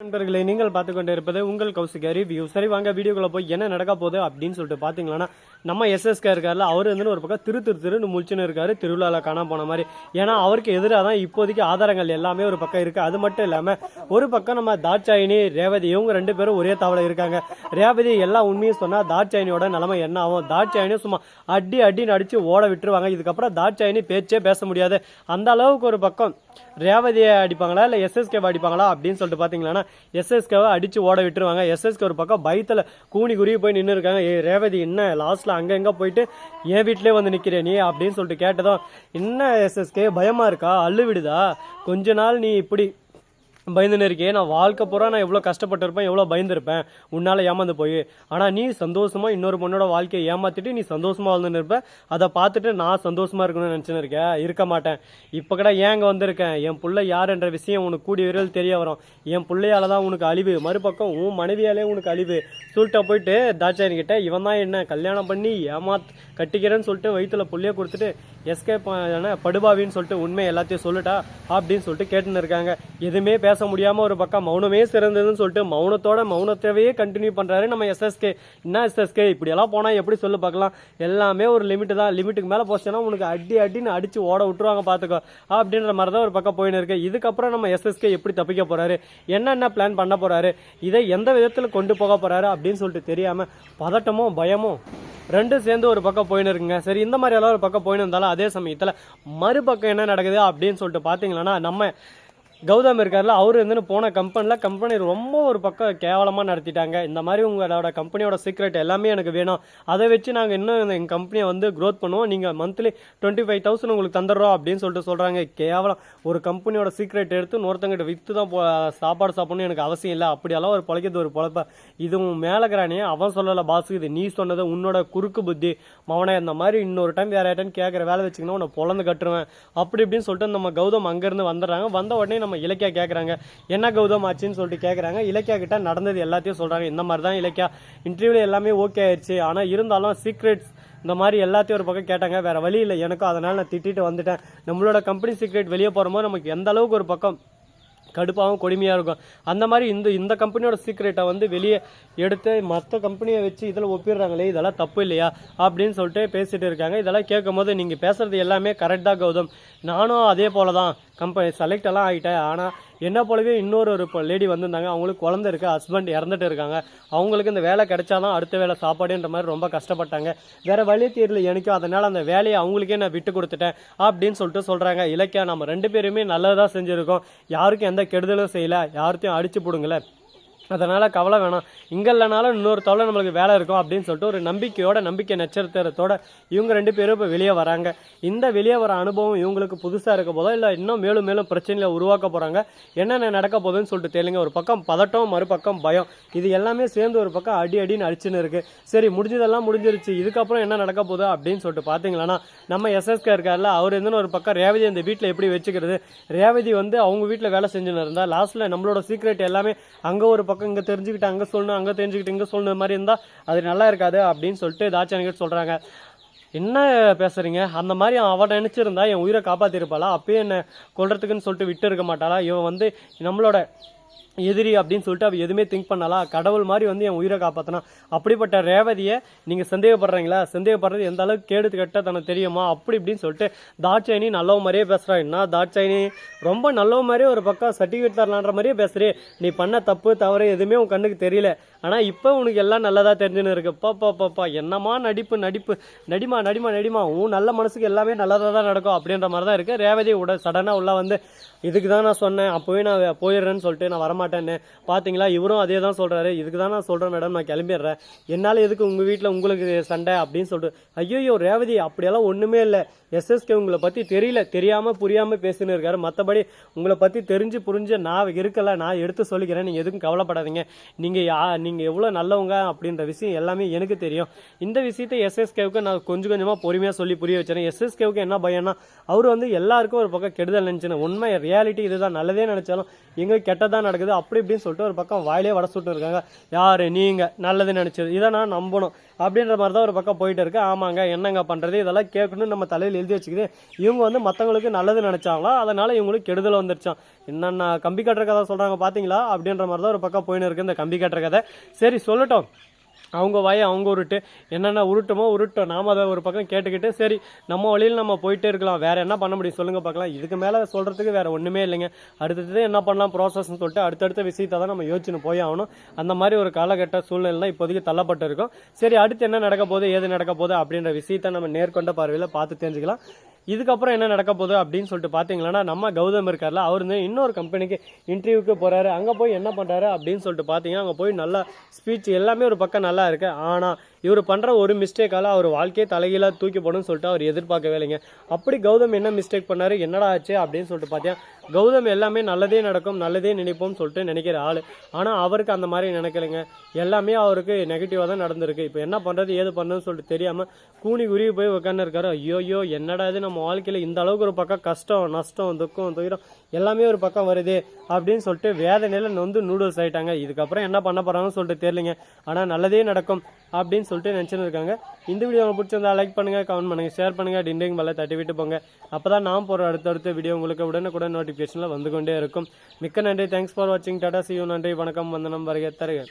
நண்பர்களை நீங்கள் பார்த்து கொண்டு இருப்பது உங்கள் கௌசிகா ரிவ்யூ. சரி வாங்க வீடியோக்குள்ள போய் என்ன நடக்க போகுது அப்படின்னு சொல்லிட்டு பாத்தீங்கன்னா, நம்ம எஸ்எஸ்கே இருக்காருல, அவரு வந்து ஒரு பக்கம் திருன்னு முழிச்சுன்னு இருக்காரு, திருவிழாவில் காணாம போன மாதிரி. ஏன்னா அவருக்கு எதிராக தான் இப்போதைக்கு ஆதாரங்கள் எல்லாமே ஒரு பக்கம் இருக்கு. அது மட்டும் இல்லாம ஒரு பக்கம் நம்ம தாட்சாயினி ரேவதி இவங்க ரெண்டு பேரும் ஒரே தாவல இருக்காங்க. ரேவதி எல்லா உண்மையும் சொன்னா தாட்சாயினியோட நிலைமை என்ன ஆகும்? தாட்சாயினி சும்மா அடின்னு அடிச்சு ஓட விட்டுருவாங்க. இதுக்கப்புறம் தாட்சாயினி பேச்சே பேச முடியாது. அந்த அளவுக்கு ஒரு பக்கம் ரேவதியை அடிப்பாங்களா இல்ல எஸ்எஸ்கே அடிப்பாங்களா அப்படின்னு சொல்லிட்டு பாத்தீங்கன்னா, எஸ்எஸ்கேவை அடிச்சு ஓட விட்டுருவாங்க. எஸ்எஸ்கே ஒரு பக்கம் பயத்துல கூனி குருவி போய் நின்று இருக்காங்க. ரேவதி என்ன லாஸ்ட்ல அங்க போயிட்டு என் வீட்லயே வந்து நிக்கிற நீ அப்படின்னு சொல்லிட்டு கேட்டதும், என்ன எஸ்எஸ்கே பயமா இருக்கா, அள்ளு விடுதா, கொஞ்ச நாள் நீ இப்படி பயந்துன்னு இருக்கே, நான் வாழ்க்கை பூரா நான் எவ்வளோ கஷ்டப்பட்டிருப்பேன், எவ்வளோ பயந்துருப்பேன் உன்னால ஏமாந்து போய். ஆனால் நீ சந்தோஷமா இன்னொரு பொண்ணோட வாழ்க்கையை ஏமாத்திட்டு நீ சந்தோஷமா வாழ்ந்துன்னு இருப்ப. அதை பார்த்துட்டு நான் சந்தோஷமா இருக்கணும்னு நினச்சின்னு இருக்கேன், இருக்க மாட்டேன். இப்போ கூட ஏங்க வந்திருக்கேன், என் பிள்ளை யார் என்ற விஷயம் உனக்கு கூடிய விரைவில் தெரிய வரும். என் பிள்ளையால தான் உனக்கு அழிவு, மறுபக்கம் உன் மனைவியாலே உனக்கு அழிவு சொல்லிட்ட போயிட்டு தாட்சாயன் கிட்ட இவன் தான் என்ன கல்யாணம் பண்ணி கட்டிக்கிறேன்னு சொல்லிட்டு வயிற்றுல புள்ளைய கொடுத்துட்டு எஸ்கேப் படுபாவின்னு சொல்லிட்டு உண்மை எல்லாத்தையும் சொல்லிட்டா அப்படின்னு சொல்லிட்டு கேட்டுன்னு இருக்காங்க. எதுவுமே பேச முடியாம ஒரு பக்கம் மௌனமே சிறந்ததுன்னு சொல்லிட்டு மௌனத்தவே கண்டினியூ பண்றாரு நம்ம எஸ்எஸ்கே. என்ன எஸ்எஸ்கே இப்படி எல்லாம் போனா எப்படி சொல்லு பார்க்கலாம், எல்லாமே ஒரு லிமிட் தான், லிமிட்டுக்கு மேல போச்சுன்னா உனக்கு அடின்னு அடிச்சு ஓட விட்டுருவாங்க பாத்துக்கோ அப்படின்ற மாதிரி தான் ஒரு பக்கம் போயின்னு இருக்கு. இதுக்கப்புறம் நம்ம எஸ்எஸ்கே எப்படி தப்பிக்க போறாரு, என்னென்ன பிளான் பண்ண போறாரு, இதை எந்த விதத்துல கொண்டு போக போறாரு அப்படின்னு சொல்லிட்டு தெரியாம பதட்டமும் பயமும் ரெண்டும் சேர்ந்து ஒரு பக்கம் போயின்னு இருக்குங்க. சரி, இந்த மாதிரி எல்லாம் ஒரு பக்கம் போயின்னு இருந்தாலும் அதே சமயத்துல மறுபக்கம் என்ன நடக்குது அப்படின்னு சொல்லிட்டு பாத்தீங்கன்னா, நம்ம கௌதம் இருக்கார்ல, அவரு வந்து போன கம்பெனி ரொம்ப ஒரு பக்கம் கேவலமாக நடத்திட்டாங்க. இந்த மாதிரி உங்களோட கம்பெனியோட சீக்ரெட் எல்லாமே எனக்கு வேணும், அதை வச்சு நாங்கள் இன்னும் எங்கள் கம்பெனியை வந்து க்ரோத் பண்ணுவோம், நீங்கள் மந்த்லி 25,000 உங்களுக்கு தந்துடுறோம் அப்படின்னு சொல்லிட்டு சொல்கிறாங்க. கேவலம், ஒரு கம்பெனியோட சீக்ரெட் எடுத்து இன்னொருத்தங்கிட்ட விற்று தான் சாப்பாடு சாப்பிடணும் எனக்கு அவசியம் இல்லை. அப்படியெல்லாம் ஒரு பொழைக்கிறது ஒரு பொழப்ப. இதுவும் மேலக்கிறானே அவன் சொல்லலை பாசு, இது நீ சொன்னது உன்னோட குறுக்கு புத்தி மவனை. இந்த மாதிரி இன்னொரு டைம் வேற யார்ட்டையும் கேட்குற வேலை வச்சுக்கணும், உன்னை பொழந்து கட்டுருவேன் அப்படி இப்படின்னு சொல்லிட்டு நம்ம கௌதம் அங்கேருந்து வந்துடுறாங்க. வந்த உடனே நம்ம இலக்கியா கேட்குறாங்க, என்ன கௌதம் ஆச்சுன்னு சொல்லிட்டு கேட்குறாங்க. இலக்கியா கிட்ட நடந்தது எல்லாத்தையும் சொல்கிறாங்க. இந்த மாதிரி தான் இலக்கியா இன்டர்வியூல எல்லாமே ஓகே ஆயிடுச்சு, ஆனால் இருந்தாலும் சீக்ரெட்ஸ் இந்த மாதிரி எல்லாத்தையும் ஒரு பக்கம் கேட்டாங்க. வேற வழி இல்லை எனக்கும், அதனால நான் திட்டிட்டு வந்துட்டேன். நம்மளோட கம்பெனி சீக்ரெட் வெளியே போகும்போது நமக்கு எந்த அளவுக்கு ஒரு பக்கம் கடுப்பாகவும் கொடுமையாக இருக்கும். அந்த மாதிரி இந்த கம்பெனியோட சீக்ரெட்டை வந்து வெளியே எடுத்து மற்ற கம்பெனியை வச்சு இதில் ஒப்பிடுறாங்களே, இதெல்லாம் தப்பு இல்லையா அப்படின்னு சொல்லிட்டு பேசிட்டு இருக்காங்க. இதெல்லாம் கேட்கும் போது நீங்கள் பேசுறது எல்லாமே கரெக்ட் தான் கௌதம், நானும் அதே போல தான் கம்பெனி செலக்ட் எல்லாம் ஆகிட்டேன். ஆனால் என்ன போலவே இன்னொரு லேடி வந்திருந்தாங்க, அவங்களுக்கு குழந்தை இருக்கு, ஹஸ்பண்ட் இறந்துட்டு இருக்காங்க, அவங்களுக்கு இந்த வேலை கிடைச்சாதான் அடுத்த வேலை சாப்பாடுன்ற மாதிரி ரொம்ப கஷ்டப்பட்டாங்க. வேற வழி தீரல எனக்கும், அதனால அந்த வேலையை அவங்களுக்கே நான் விட்டு கொடுத்துட்டேன் அப்படின்னு சொல்லிட்டு சொல்றாங்க. இலக்கியா, நம்ம ரெண்டு பேருமே நல்லதாக செஞ்சிருக்கோம், யாருக்கும் எந்த கெடுதலும் செய்யல, யார்த்தையும் அடிச்சு போடுங்களேன், அதனால கவலை வேணாம், இங்கே இல்லைனாலும் இன்னொரு தவளை நம்மளுக்கு வேலை இருக்கும் அப்படின்னு சொல்லிட்டு ஒரு நம்பிக்கை நட்சத்திரத்தோட இவங்க ரெண்டு பேரும் இப்போ வெளியே வராங்க. இந்த வெளியே வர அனுபவம் இவங்களுக்கு புதுசாக இருக்க போதோ இல்லை இன்னும் மேலும் பிரச்சனைகளை உருவாக்க போகிறாங்க, என்னென்ன நடக்க போகுதுன்னு சொல்லிட்டு தெரியல. ஒரு பக்கம் பதட்டம், மறுபக்கம் பயம், இது எல்லாமே சேர்ந்து ஒரு பக்கம் அடின்னு அடிச்சுன்னு இருக்கு. சரி, முடிஞ்சதெல்லாம் முடிஞ்சிருச்சு, இதுக்கப்புறம் என்ன நடக்க போகுது அப்படின்னு சொல்லிட்டு பார்த்தீங்கன்னா, நம்ம எஸ்எஸ்கே இருக்கார்ல, அவர் இருந்துன்னு ஒரு பக்கம் ரேவதி இந்த வீட்டில் எப்படி வச்சுக்கிறது, ரேவதி வந்து அவங்க வீட்டில் வேலை செஞ்சுன்னு இருந்தா லாஸ்ட்டில் நம்மளோட சீக்ரெட் எல்லாமே அங்கே ஒரு பக்கம் இங்க தெரிஞ்சுக்கிட்டு அங்க சொல்லணும், அங்க தெரிஞ்சுக்கிட்டு இங்க சொல்லணும் மாதிரி இருந்தா அது நல்லா இருக்காது அப்படின்னு சொல்லிட்டு தாட்சாயன் சொல்றாங்க. என்ன பேசுறீங்க, அந்த மாதிரி அவன் நினைச்சிருந்தா என் உயிரை காப்பாத்திருப்பாளா, அப்பயே என்ன கொல்றதுக்குன்னு சொல்லிட்டு விட்டு இருக்க மாட்டாளா, இவன் வந்து நம்மளோட எதிரி அப்படின்னு சொல்லிட்டு அவ எதுவுமே திங்க் பண்ணலாம், கடவுள் மாதிரி வந்து என் உயிரை காப்பாத்தினா. அப்படிப்பட்ட ரேவதியை நீங்க சந்தேகப்படுறீங்களா, சந்தேகப்படுறது எந்த அளவுக்கு கேடு கட்ட தனக்கு தெரியுமா அப்படி இப்படின்னு சொல்லிட்டு தாட்சாயினி நல்லவ மாதிரியே பேசுறா. என்ன தாட்சாயினி, ரொம்ப நல்லவ மாதிரியே ஒரு பக்கம் சர்டிஃபிகேட் தரலான்ற மாதிரியே பேசுறே, நீ பண்ண தப்பு தவறு எதுவுமே உன் கண்ணுக்கு தெரியல, ஆனா இப்போ உனக்கு எல்லாம் நல்லதா தெரிஞ்சுன்னு இருக்கு. பாப்பா என்னமா நடிமா உன் நல்ல மனசுக்கு எல்லாமே நல்லதா தான் நடக்கும் அப்படின்ற மாதிரி தான் இருக்கு. ரேவதி சடனா உள்ள வந்து இதுக்கு தான் நான் சொன்னேன், அப்போவே நான் போயிடுறேன்னு சொல்லிட்டு நான் வரமாட்டேன்னு பார்த்தீங்களா, இவரும் அதே தான் சொல்றாரு, இதுக்கு தான் நான் சொல்றேன் மேடம், நான் கிளம்பிடுறேன், என்னால் எதுக்கு உங்க வீட்டில் உங்களுக்கு சண்டை அப்படின்னு சொல்லிட்டு. ஐயோ ரேவதி, அப்படியெல்லாம் ஒண்ணுமே இல்லை, எஸ்எஸ்கே உங்களை பத்தி தெரியாம புரியாம பேசின்னு இருக்காரு, மற்றபடி உங்களை பத்தி தெரிஞ்சு புரிஞ்சு நான் இருக்கல, நான் எடுத்து சொல்லிக்கிறேன், நீங்க எதுக்கும் கவலைப்படாதீங்க, நீங்கள் எவ்வளோ நல்லவங்க அப்படின்ற விஷயம் எல்லாமே எனக்கு தெரியும். இந்த விஷயத்தை எஸ்எஸ்கேவுக்கு நான் கொஞ்சம் கொஞ்சமாக பொறுமையாக சொல்லி புரிய வச்சேன். எஸ்எஸ்கேவுக்கு என்ன பயம்னா அவர் வந்து எல்லாருக்கும் ஒரு பக்கம் கெடுதல் நினச்சினேன். உண்மை ரியாலிட்டி இதுதான். நல்லதே நினச்சாலும் எங்கே கெட்டதான் நடக்குது அப்படி இப்படின்னு சொல்லிட்டு ஒரு பக்கம் வாயிலே வட சுட்டு இருக்காங்க. யார் நீங்கள் நல்லது நினச்சது இதை நான் நம்பணும் அப்படின்ற மாதிரி தான் ஒரு பக்கம் போயிட்டு இருக்கு. ஆமாங்க என்னங்க பண்ணுறது, இதெல்லாம் கேட்கணும்னு நம்ம தலையில் எழுதி வச்சுக்குது. இவங்க வந்து மற்றவங்களுக்கு நல்லது நினச்சாங்களா, அதனால் இவங்களுக்கு கெடுதல் வந்துருச்சான். என்னென்ன கம்பி கட்டுற கதை சொல்கிறாங்க பார்த்தீங்களா அப்படின்ற மாதிரி தான் ஒரு பக்கம் போயின்னு இருக்குது இந்த கம்பி கட்டுற கதை. சரி சொல்லட்டும், அவங்க வாயை அவங்க உருட்டு, என்னென்ன உருட்டுமோ உருட்டோம். நாம் அதை ஒரு பக்கம் கேட்டுக்கிட்டு சரி நம்ம வழியில் நம்ம போயிட்டே இருக்கலாம். வேறு என்ன பண்ண முடியும் சொல்லுங்கள் பார்க்கலாம். இதுக்கு மேலே சொல்கிறதுக்கு வேறு ஒன்றுமே இல்லைங்க. அடுத்தது என்ன பண்ணலாம் ப்ராசஸ்ன்னு சொல்லிட்டு அடுத்தடுத்த விஷயத்தை தான் நம்ம யோசிச்சுன்னு போய் ஆகணும். அந்த மாதிரி ஒரு காலகட்ட சூழ்நிலை இப்போதைக்கு தள்ளப்பட்டு இருக்கும். சரி அடுத்து என்ன நடக்க போகுது ஏது நடக்க போகுது அப்படின்ற விஷயத்தை நம்ம நேர்கொண்ட பார்வையில் பார்த்து தெரிஞ்சுக்கலாம். இதுக்கப்புறம் என்ன நடக்க போகுது அப்படின்னு சொல்லிட்டு பார்த்தீங்கன்னா, நம்ம கௌதம் இருக்கார்ல, அவர் வந்து இன்னொரு கம்பெனிக்கு இன்டர்வியூக்கு போகிறாரு. அங்கே போய் என்ன பண்ணுறாரு அப்படின்னு சொல்லிட்டு பார்த்தீங்கன்னா, அங்கே போய் நல்லா ஸ்பீச் எல்லாமே ஒரு பக்கம் நல்லா இருக்குது. ஆனால் இவர் பண்ணுற ஒரு மிஸ்டேக்கால் அவர் வாழ்க்கையை தலைகீழாக தூக்கி போடணும்னு சொல்லிட்டு அவர் எதிர்பார்க்கவே இல்லைங்க. அப்படி கௌதம் என்ன மிஸ்டேக் பண்ணார், என்னடா ஆச்சு அப்படின்னு சொல்லிட்டு பார்த்தீங்கன்னா, கௌதம் எல்லாமே நல்லதே நடக்கும் நல்லதே நினைப்போம்னு சொல்லிட்டு நினைக்கிற ஆள். ஆனால் அவருக்கு அந்த மாதிரி நினைக்கலைங்க. எல்லாமே அவருக்கு நெகட்டிவாக தான் நடந்திருக்கு. இப்போ என்ன பண்ணுறது ஏது பண்ணுறதுன்னு சொல்லிட்டு தெரியாமல் கூனி குருவி போய் உட்காந்து இருக்காரு. ஐயோ என்னடா இது நம்ம வாழ்க்கையில் இந்த அளவுக்கு ஒரு பக்கம் கஷ்டம் நஷ்டம் துக்கம் துயரம் எல்லாமே ஒரு பக்கம் வருது அப்படின்னு சொல்லிட்டு வேதனையில் நொந்து நூடுல்ஸ் ஆகிட்டாங்க. இதுக்கப்புறம் என்ன பண்ண போகிறாங்கன்னு சொல்லிட்டு தெரியலைங்க. ஆனால் நல்லதே நடக்கும் அப்படின்னு சொல்லிட்டு நினச்சின்னு இருக்காங்க. இந்த வீடியோ உங்களுக்கு பிடிச்சிருந்தா லைக் பண்ணுங்கள், கமெண்ட் பண்ணுங்கள், ஷேர் பண்ணுங்கள், டிண்டிங் பெல்லை தட்டி விட்டு போங்க. அப்போ தான் நான் போகிற அடுத்தடுத்த வீடியோ உங்களுக்கு உடனுக்குடன் நோட்டிஃபிகேஷனில் வந்து கொண்டே இருக்கும். மிக்க நன்றி. தேங்க்ஸ் ஃபார் வாட்சிங். Tata C you. நன்றி வணக்கம் வந்தனம் வருக தருக.